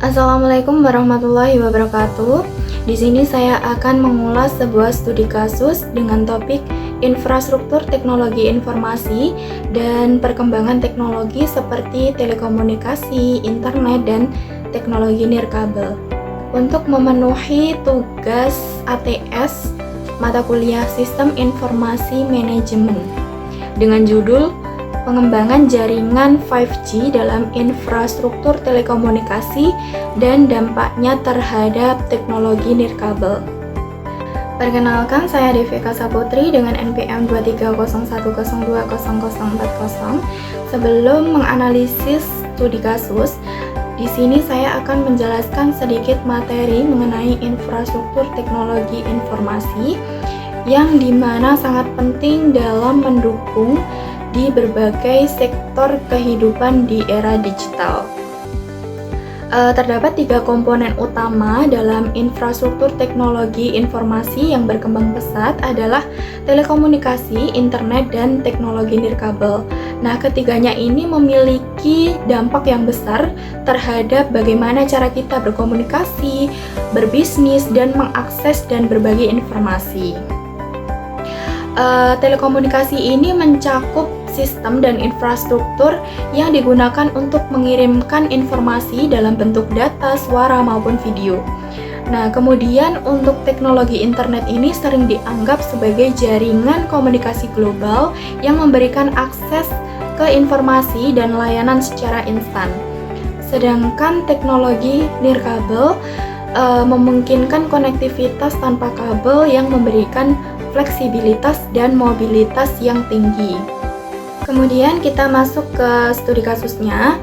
Assalamualaikum warahmatullahi wabarakatuh. Di sini saya akan mengulas sebuah studi kasus dengan topik infrastruktur teknologi informasi dan perkembangan teknologi seperti telekomunikasi, internet, dan teknologi nirkabel. Untuk memenuhi tugas ATS mata kuliah Sistem Informasi Manajemen dengan judul Pengembangan jaringan 5G dalam infrastruktur telekomunikasi dan dampaknya terhadap teknologi nirkabel. Perkenalkan, saya Devika Saputri dengan NPM 23010200040. Sebelum menganalisis studi kasus, di sini saya akan menjelaskan sedikit materi mengenai infrastruktur teknologi informasi yang dimana sangat penting dalam mendukung di berbagai sektor kehidupan di era digital. Terdapat 3 komponen utama dalam infrastruktur teknologi informasi yang berkembang pesat adalah telekomunikasi, internet, dan teknologi nirkabel. Nah, ketiganya ini memiliki dampak yang besar terhadap bagaimana cara kita berkomunikasi, berbisnis, dan mengakses dan berbagi informasi. Telekomunikasi ini mencakup sistem dan infrastruktur yang digunakan untuk mengirimkan informasi dalam bentuk data, suara, maupun video. Nah, kemudian untuk teknologi internet ini sering dianggap sebagai jaringan komunikasi global yang memberikan akses ke informasi dan layanan secara instan. Sedangkan teknologi nirkabel memungkinkan konektivitas tanpa kabel yang memberikan fleksibilitas dan mobilitas yang tinggi. Kemudian kita masuk ke studi kasusnya.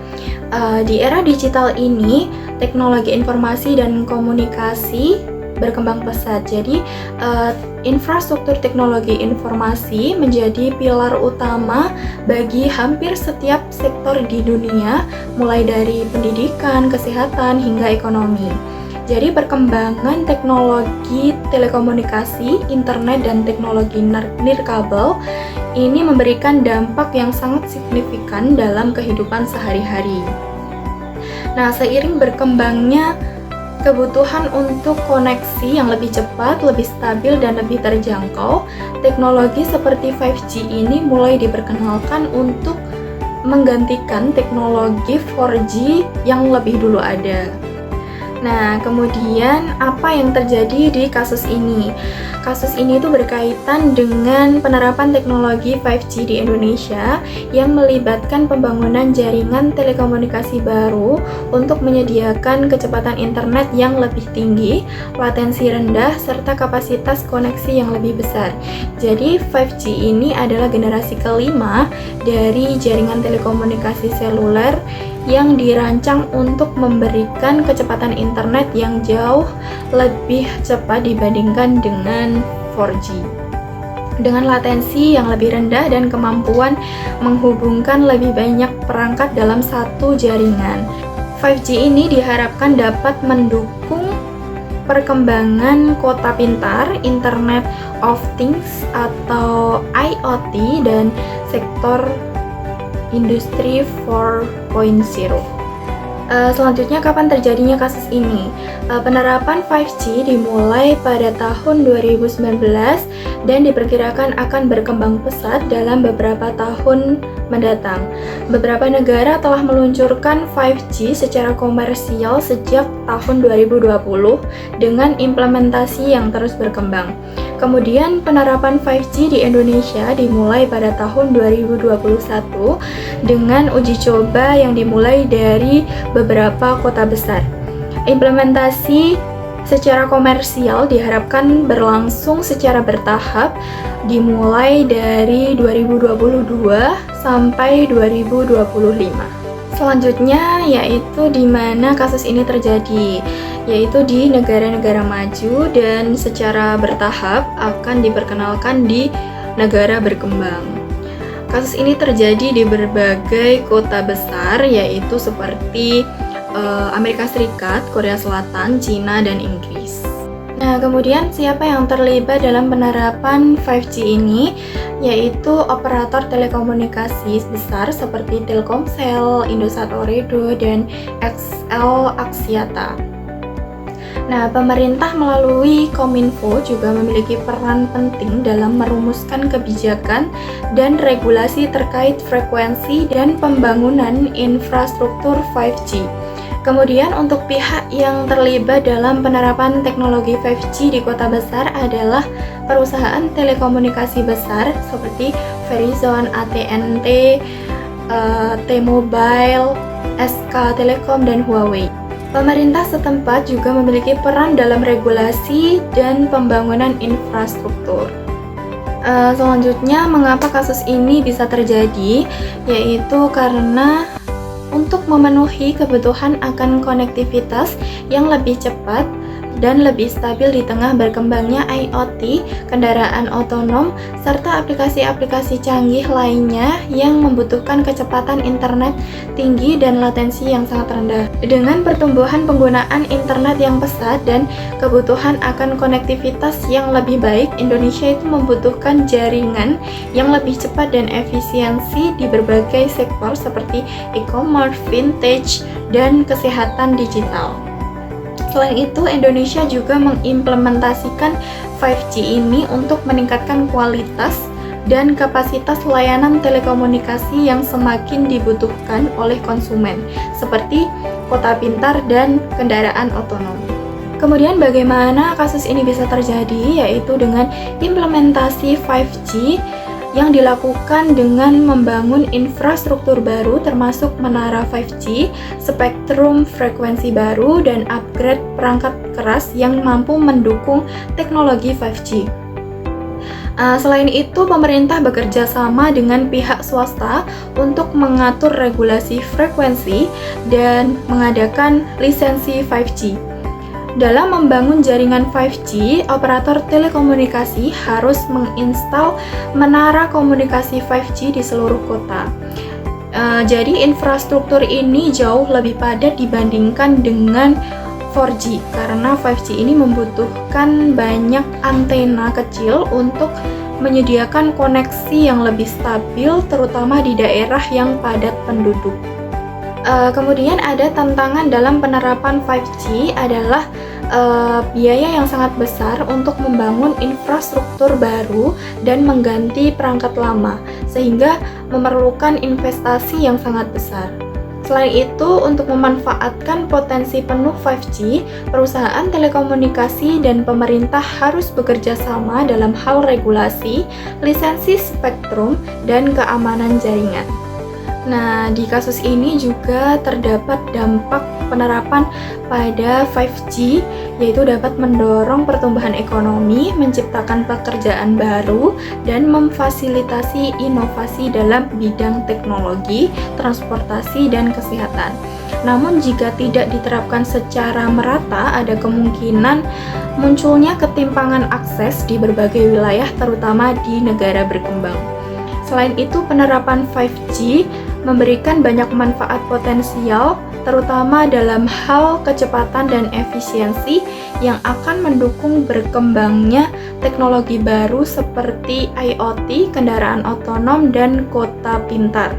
Di era digital ini, teknologi informasi dan komunikasi berkembang pesat. Jadi, infrastruktur teknologi informasi menjadi pilar utama bagi hampir setiap sektor di dunia, mulai dari pendidikan, kesehatan, hingga ekonomi. Jadi perkembangan teknologi telekomunikasi, internet, dan teknologi nirkabel ini memberikan dampak yang sangat signifikan dalam kehidupan sehari-hari. Nah, seiring berkembangnya kebutuhan untuk koneksi yang lebih cepat, lebih stabil, dan lebih terjangkau, teknologi seperti 5G ini mulai diperkenalkan untuk menggantikan teknologi 4G yang lebih dulu ada. Nah, kemudian apa yang terjadi di kasus ini? Kasus ini itu berkaitan dengan penerapan teknologi 5G di Indonesia yang melibatkan pembangunan jaringan telekomunikasi baru untuk menyediakan kecepatan internet yang lebih tinggi, latensi rendah, serta kapasitas koneksi yang lebih besar. Jadi 5G ini adalah generasi kelima dari jaringan telekomunikasi seluler yang dirancang untuk memberikan kecepatan internet yang jauh lebih cepat dibandingkan dengan 4G. Dengan latensi yang lebih rendah dan kemampuan menghubungkan lebih banyak perangkat dalam satu jaringan. 5G ini diharapkan dapat mendukung perkembangan kota pintar, Internet of Things atau IoT, dan sektor Industri 4.0. Selanjutnya, kapan terjadinya kasus ini? Penerapan 5G dimulai pada tahun 2019 dan diperkirakan akan berkembang pesat dalam beberapa tahun mendatang. Beberapa negara telah meluncurkan 5G secara komersial sejak tahun 2020 dengan implementasi yang terus berkembang. Kemudian penerapan 5G di Indonesia dimulai pada tahun 2021 dengan uji coba yang dimulai dari beberapa kota besar. Implementasi secara komersial diharapkan berlangsung secara bertahap dimulai dari 2022 sampai 2025. Selanjutnya yaitu di mana kasus ini terjadi, yaitu di negara-negara maju dan secara bertahap akan diperkenalkan di negara berkembang. Kasus ini terjadi di berbagai kota besar, yaitu seperti Amerika Serikat, Korea Selatan, Cina, dan Inggris. Nah, kemudian siapa yang terlibat dalam penerapan 5G ini? yaitu operator telekomunikasi besar seperti Telkomsel, Indosat Ooredoo, dan XL Axiata. Nah, pemerintah melalui Kominfo juga memiliki peran penting dalam merumuskan kebijakan dan regulasi terkait frekuensi dan pembangunan infrastruktur 5G. Kemudian untuk pihak yang terlibat dalam penerapan teknologi 5G di kota besar adalah perusahaan telekomunikasi besar seperti Verizon, AT&T, T-Mobile, SK Telecom, dan Huawei. Pemerintah setempat juga memiliki peran dalam regulasi dan pembangunan infrastruktur. Selanjutnya, mengapa kasus ini bisa terjadi? Yaitu karena untuk memenuhi kebutuhan akan konektivitas yang lebih cepat dan lebih stabil di tengah berkembangnya IoT, kendaraan otonom, serta aplikasi-aplikasi canggih lainnya yang membutuhkan kecepatan internet tinggi dan latensi yang sangat rendah. Dengan pertumbuhan penggunaan internet yang pesat dan kebutuhan akan konektivitas yang lebih baik, Indonesia itu membutuhkan jaringan yang lebih cepat dan efisiensi di berbagai sektor seperti e-commerce, vintage, dan kesehatan digital. Selain itu, Indonesia juga mengimplementasikan 5G ini untuk meningkatkan kualitas dan kapasitas layanan telekomunikasi yang semakin dibutuhkan oleh konsumen, seperti kota pintar dan kendaraan otonom. Kemudian bagaimana kasus ini bisa terjadi, yaitu dengan implementasi 5G yang dilakukan dengan membangun infrastruktur baru termasuk menara 5G, spektrum frekuensi baru, dan upgrade perangkat keras yang mampu mendukung teknologi 5G. Selain itu, pemerintah bekerja sama dengan pihak swasta untuk mengatur regulasi frekuensi dan mengadakan lisensi 5G. Dalam membangun jaringan 5G, operator telekomunikasi harus menginstal menara komunikasi 5G di seluruh kota. Jadi infrastruktur ini jauh lebih padat dibandingkan dengan 4G karena 5G ini membutuhkan banyak antena kecil untuk menyediakan koneksi yang lebih stabil, terutama di daerah yang padat penduduk. Kemudian ada tantangan dalam penerapan 5G adalah biaya yang sangat besar untuk membangun infrastruktur baru dan mengganti perangkat lama, sehingga memerlukan investasi yang sangat besar. Selain itu, untuk memanfaatkan potensi penuh 5G, perusahaan telekomunikasi dan pemerintah harus bekerja sama dalam hal regulasi, lisensi spektrum, dan keamanan jaringan. Nah, di kasus ini juga terdapat dampak penerapan pada 5G, yaitu dapat mendorong pertumbuhan ekonomi, menciptakan pekerjaan baru, dan memfasilitasi inovasi dalam bidang teknologi, transportasi, dan kesehatan. Namun, jika tidak diterapkan secara merata, ada kemungkinan munculnya ketimpangan akses di berbagai wilayah, terutama di negara berkembang. Selain itu, penerapan 5G memberikan banyak manfaat potensial, terutama dalam hal kecepatan dan efisiensi yang akan mendukung berkembangnya teknologi baru seperti IoT, kendaraan otonom, dan kota pintar.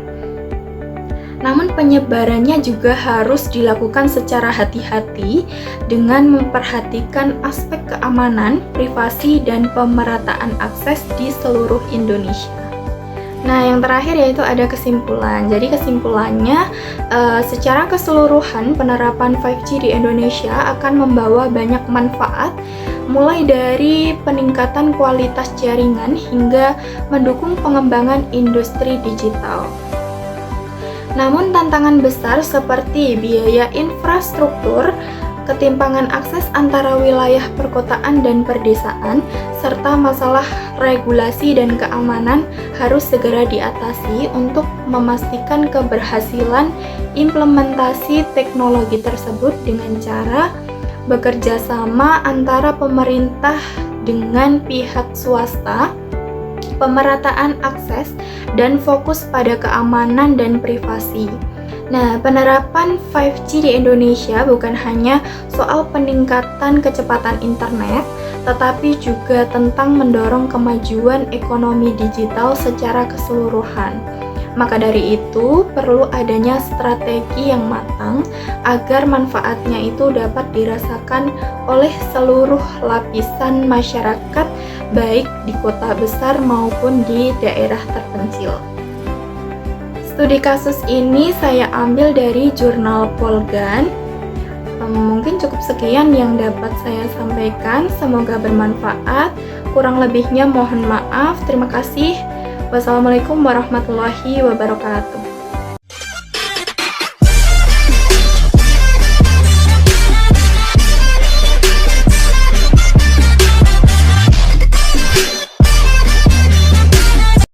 Namun penyebarannya juga harus dilakukan secara hati-hati dengan memperhatikan aspek keamanan, privasi, dan pemerataan akses di seluruh Indonesia. Nah, yang terakhir yaitu ada kesimpulan. Jadi kesimpulannya, secara keseluruhan penerapan 5G di Indonesia akan membawa banyak manfaat, mulai dari peningkatan kualitas jaringan hingga mendukung pengembangan industri digital. Namun tantangan besar seperti biaya infrastruktur, ketimpangan akses antara wilayah perkotaan dan perdesaan, serta masalah regulasi dan keamanan harus segera diatasi untuk memastikan keberhasilan implementasi teknologi tersebut dengan cara bekerja sama antara pemerintah dengan pihak swasta, pemerataan akses, dan fokus pada keamanan dan privasi. Nah, penerapan 5G di Indonesia bukan hanya soal peningkatan kecepatan internet, tetapi juga tentang mendorong kemajuan ekonomi digital secara keseluruhan. Maka dari itu, perlu adanya strategi yang matang agar manfaatnya itu dapat dirasakan oleh seluruh lapisan masyarakat, baik di kota besar maupun di daerah terpencil. Studi kasus ini saya ambil dari jurnal Polgan. Mungkin cukup sekian yang dapat saya sampaikan, semoga bermanfaat. Kurang lebihnya mohon maaf. Terima kasih. Wassalamualaikum warahmatullahi wabarakatuh.